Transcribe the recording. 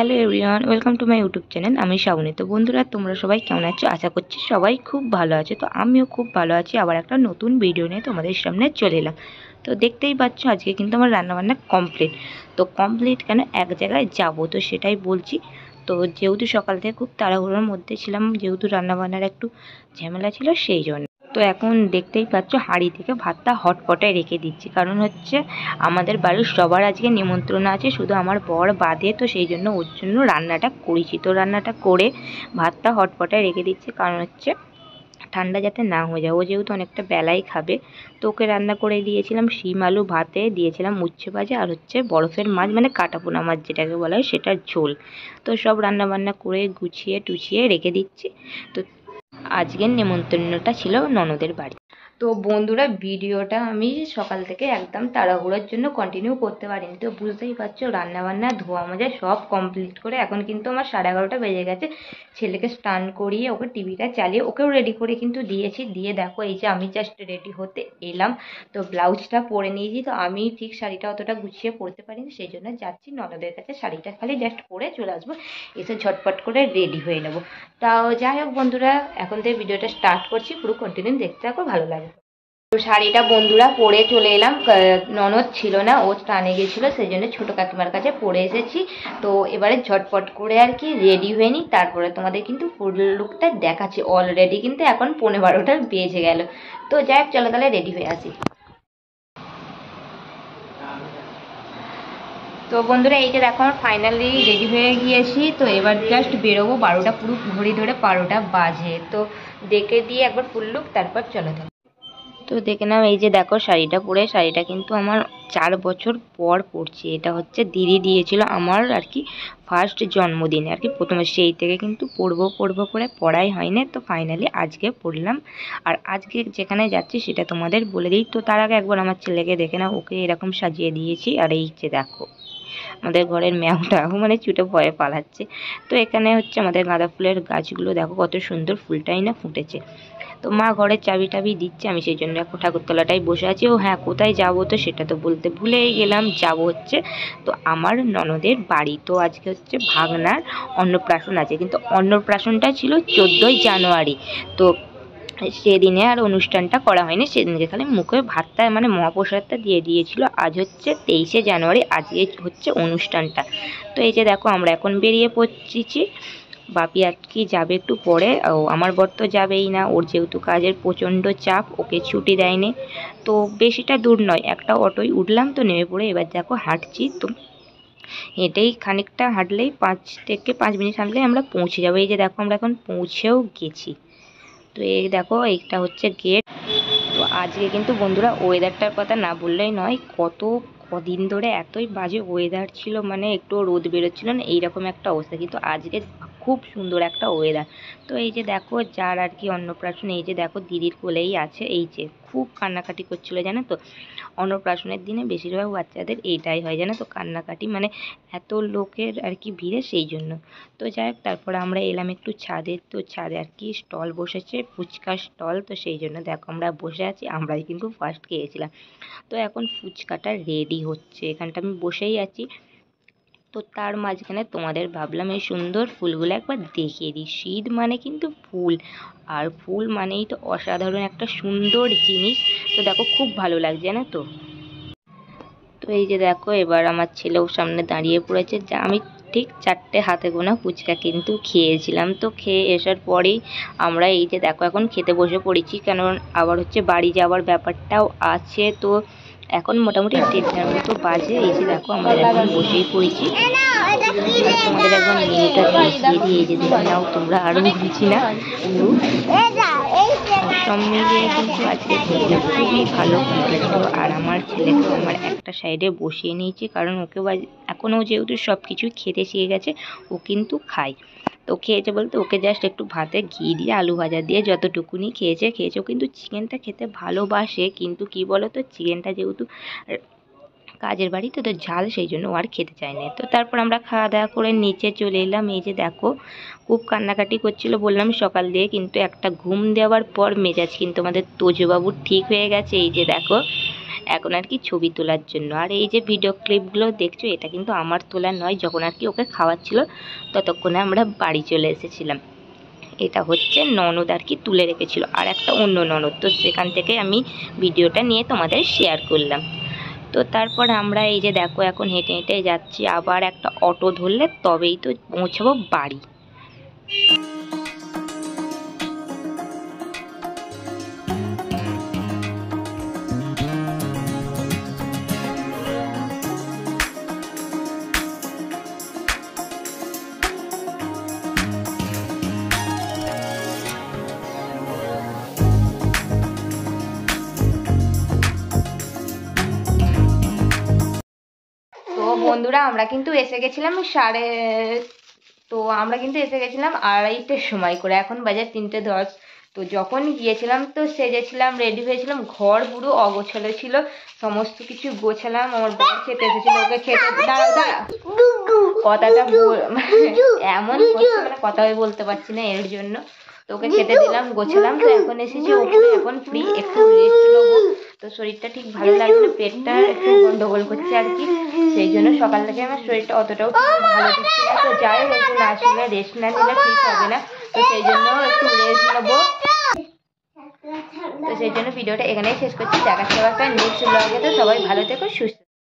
Hello everyone, welcome to my YouTube channel. আমি শ্রাবণী। তো বন্ধুরা, তোমরা সবাই কেমন আছো? আশা করছি সবাই খুব ভালো আছে। তো আমিও খুব ভালো আছি। আবার একটা নতুন ভিডিও নিয়ে তোমাদের সামনে চলে এলাম। তো দেখতেই পাচ্ছ, আজকে কিন্তু আমার রান্নাবান্না কমপ্লিট। তো কমপ্লিট কেন, এক জায়গায় যাব, তো সেটাই বলছি। তো যেহেতু সকাল থেকে খুব তাড়াহুড়োর মধ্যে ছিলাম, যেহেতু রান্নাবান্নার একটু ঝামেলা ছিল, সেই জন্য। তো এখন দেখতেই পাচ্ছ, হাঁড়ি থেকে ভাতটা হটপটে রেখে দিচ্ছি, কারণ হচ্ছে আমাদের বাড়ির সবার আজকে নিমন্ত্রণ আছে, শুধু আমার বর বাদে। তো সেই জন্য ওর জন্য রান্নাটা করেছি। তো রান্নাটা করে ভাতটা হটপটে রেখে দিচ্ছি, কারণ হচ্ছে ঠান্ডা যাতে না হয়ে যায়। ও যেহেতু অনেকটা বেলাই খাবে, তো ওকে রান্না করে দিয়েছিলাম শিম আলু ভাতে, দিয়েছিলাম উচ্ছে ভাজা, আর হচ্ছে বরফের মাছ, মানে কাটাপোনা মাছ যেটাকে বলা হয়, সেটার ঝোল। তো সব রান্না বান্না করে গুছিয়ে টুছিয়ে রেখে দিচ্ছি। তো আজকের নেমন্তন্নটা ছিল ননদের বাড়ি। তো বন্ধুরা, ভিডিওটা আমি সকাল থেকে একদম তাড়াহুড়োর জন্য কন্টিনিউ করতে পারিনি। তো বুঝতেই পারছো, রান্নাবান্না ধোয়া মাজা সব কমপ্লিট করে এখন কিন্তু আমার 11:30 বেজে গেছে। ছেলেকে স্নান করিয়ে ওকে টিভিটা চালিয়ে ওকেও রেডি করে কিন্তু দিয়েছি। দিয়ে দেখো, এই যে আমি জাস্ট রেডি হতে এলাম। তো ব্লাউজটা পরে নিয়েছি। তো আমি ঠিক শাড়িটা অতটা গুছিয়ে পরতে পারিনি, সেই জন্য যাচ্ছি ননদের কাছে। শাড়িটা খালি জাস্ট পরে চলে আসবো, এসে ঝটপট করে রেডি হয়ে নেবো। তাও যাই হোক বন্ধুরা, এখন থেকে ভিডিওটা স্টার্ট করছি, পুরো কন্টিনিউ দেখতে থাকো, ভালো লাগবে। তো শাড়িটা বন্ধুরা পরে চলে এলাম। ননদ ছিল না, ও স্নানে গেছিলো, সেই জন্য ছোটো কাকিমার কাছে পরে এসেছি। তো এবারে ঝটপট করে আর কি রেডি হয়ে নিই, তারপরে তোমাদের কিন্তু ফুল লুকটা দেখাচ্ছি। অলরেডি কিন্তু এখন 11:15 বেজে গেল। তো যাই হোক, চলো তাহলে রেডি হয়ে আসি। তো বন্ধুরা, এই যে দেখো, আমার ফাইনালি রেডি হয়ে গিয়েছি। তো এবার জাস্ট বেরোবো, 12টা পুরো ঘড়ি ধরে 12টা বাজে। তো দেখে দিয়ে একবার ফুল লুক, তারপর চলে যাবো। তো দেখে নাও, এই যে দেখো শাড়িটা পরে, শাড়িটা কিন্তু আমার 4 বছর পর পরছি। এটা হচ্ছে দিদি দিয়েছিল আমার আর কি ফার্স্ট জন্মদিনে আর কি, প্রথমে। সেই থেকে কিন্তু পরবো করে পড়াই হয়নি। তো ফাইনালি আজকে পরলাম। আর আজকে যেখানে যাচ্ছি সেটা তোমাদের বলে দিই। তো তার আগে একবার আমার ছেলেকে দেখে নাও, ওকে এরকম সাজিয়ে দিয়েছি। আর এই যে দেখো, আমাদের ঘরের ম্যাওটাও মানে ছুটে ভয়ে পালাচ্ছে। তো এখানে হচ্ছে আমাদের গাঁদা ফুলের গাছগুলো দেখো কত সুন্দর ফুলটাই না ফুটেছে। তো মা ঘরের চাবি টাবি দিচ্ছে, আমি সেই জন্য এখন ঠাকুরতলাটাই বসে আছি। ও হ্যাঁ, কোথায় যাব, তো সেটা তো বলতে ভুলেই গেলাম। যাব হচ্ছে তো আমার ননদের বাড়ি। তো আজকে হচ্ছে ভাগনার অন্নপ্রাশন আছে, কিন্তু অন্নপ্রাশনটা ছিল 14ই জানুয়ারি। তো সেদিনে আর অনুষ্ঠানটা করা হয়নি, সেদিনকে খালি মুখে ভাতটা মানে মহাপ্রসাদটা দিয়ে দিয়েছিল। আজ হচ্ছে 23শে জানুয়ারি, আজকে হচ্ছে অনুষ্ঠানটা। তো এই যে দেখো, আমরা এখন বেরিয়ে পড়ছি। বাপি আর কি যাবে একটু পরে। ও আমার বর তো যাবেই না, ওর যেহেতু কাজের প্রচণ্ড চাপ, ওকে ছুটি দেয়নি। তো বেশিটা দূর নয়, একটা অটোয় উঠলাম, তো নেমে পড়ে এবার দেখো হাঁটছি। তো হেঁটেই খানিকটা হাঁটলেই 5 থেকে 5 মিনিট হাঁটলেই আমরা পৌঁছে যাবো। এই যে দেখো, আমরা এখন পৌঁছেও গেছি। তো এই দেখো, এইটা হচ্ছে গেট। তো আজকে কিন্তু বন্ধুরা ওয়েদারটার কথা না বললেই নয়, কদিন ধরে এতই বাজে ওয়েদার ছিল, মানে একটু রোদ বেরোচ্ছিল না, এইরকম একটা অবস্থা। কিন্তু আজকে খুব সুন্দর একটা ওয়েদার। তো এই যে দেখো, যার আর কি অন্নপ্রাশন, এই যে দেখো দিদির কোলেই আছে। এই যে খুব কান্নাকাটি করছিল, জানো তো। অন্নপ্রাশনের দিনে বেশিরভাগ বাচ্চাদের এইটাই হয়, জানো তো, কান্নাকাটি, মানে এত লোকের আর কি ভিড়ে, সেই জন্য। তো যাই হোক, তারপরে আমরা এলাম একটু ছাদে। তো ছাদে আর কি স্টল বসেছে, ফুচকা স্টল। তো সেই জন্য দেখো আমরা বসে আছি, আমরাই কিন্তু ফার্স্ট খেয়েছিলাম। তো এখন ফুচকাটা রেডি হচ্ছে, এখানটা আমি বসেই আছি। তো তার মাঝখানে তোমাদের ভাবলাম এই সুন্দর ফুলগুলো একবার দেখিয়ে দিই। শীত মানে কিন্তু ফুল, আর ফুল মানেই তো অসাধারণ একটা সুন্দর জিনিস। তো দেখো, খুব ভালো লাগছে না তো। তো এই যে দেখো, এবার আমার ছেলেও সামনে দাঁড়িয়ে পড়েছে। যা আমি ঠিক 4টে হাতে গোনা ফুচকা কিন্তু খেয়েছিলাম। তো খেয়ে আসার পরেই আমরা এই যে দেখো এখন খেতে বসে পড়েছি, কেন আবার হচ্ছে বাড়ি যাওয়ার ব্যাপারটাও আছে। তো এখন মোটামুটি 1:30টার মতো বাজে। এই যে দেখো, আমরা এখন বসেই পড়েছি। আর তোমাদের একবার মেনুটা দেখিয়ে দিই। এই যে দেখে নাও তোমরা, আরও বলছি না। তো সব মিলিয়ে কিন্তু আজকে খেতে খুবই ভালো কেটেছিল। আর আমার ছেলেকে আমার একটা সাইডে বসিয়ে নিয়েছি, কারণ ওকে এখনও যেহেতু সব কিছু খেতে শিখে গেছে, ও কিন্তু খায়। তো খেয়েছে বলতে, ওকে জাস্ট একটু ভাতে ঘি দিয়ে আলু ভাজা দিয়ে যতটুকুনি খেয়েছে। ও কিন্তু চিকেনটা খেতে ভালোবাসে, কিন্তু কি বলো তো, চিকেনটা যেহেতু কাজের বাড়িতে তো ঝাল, সেই জন্য ও আর খেতে চায় না। তো তারপর আমরা খাওয়া দাওয়া করে নিচে চলে এলাম। এই যে দেখো, খুব কান্নাকাটি করছিল বললাম সকাল দিয়ে, কিন্তু একটা ঘুম দেওয়ার পর মেজাজ কিন্তু আমাদের তোজবাবুর ঠিক হয়ে গেছে। এই যে দেখো, এখন আর কি ছবি তোলার জন্য। আর এই যে ভিডিও ক্লিপগুলো দেখছো, এটা কিন্তু আমার তোলা নয়, যখন আর কি ওকে খাওয়াচ্ছিল ততক্ষণে আমরা বাড়ি চলে এসেছিলাম। এটা হচ্ছে ননদ আর কি তুলে রেখেছিল, আর একটা অন্য ননদ, তো সেখান থেকে আমি ভিডিওটা নিয়ে তোমাদের শেয়ার করলাম। তো তারপর আমরা এই যে দেখো এখন হেঁটে হেঁটে যাচ্ছি, আবার একটা অটো ধরলে তবেই তো পৌঁছাবো বাড়ি। তো বন্ধুরা আমরা কিন্তু এসে গেছিলাম আমরা কিন্তু এসে গেছিলাম 2:30-র সময় করে, এখন বাজে 3:10। তো যখন গিয়েছিলাম তো সেজেছিলাম, রেডি হয়েছিলাম, ঘর পুরো অগোছালো ছিল, সমস্ত কিছু গোছালাম। আমার বর খেতে এসেছিল, ওকে খেতে কথাটা এমন করছে মানে কথাই বলতে পারছি না এর জন্য। তো ওকে খেতে দিলাম, গোছালাম। তো এখন এসেছি উপরে, এখন ফ্রি, একটু রেস্ট নেবো। তো শরীরটা ঠিক ভালো লাগছে না, পেটটা একটু গন্ডগোল করছে আর কি, সেই জন্য সকাল থেকে আমার শরীরটা অতটাও ভালো দিচ্ছে না। তো যাই হোক, একটু না শুনলে, রেস্ট না নিলে ঠিক হবে না, তো সেই জন্য একটু রেস্ট নেবো। তো সেই জন্য ভিডিওটা এখানেই শেষ করছি, দেখাচ্ছি আবার একটা নেক্সট ব্লগে। তো সবাই ভালো থেকো, সুস্থ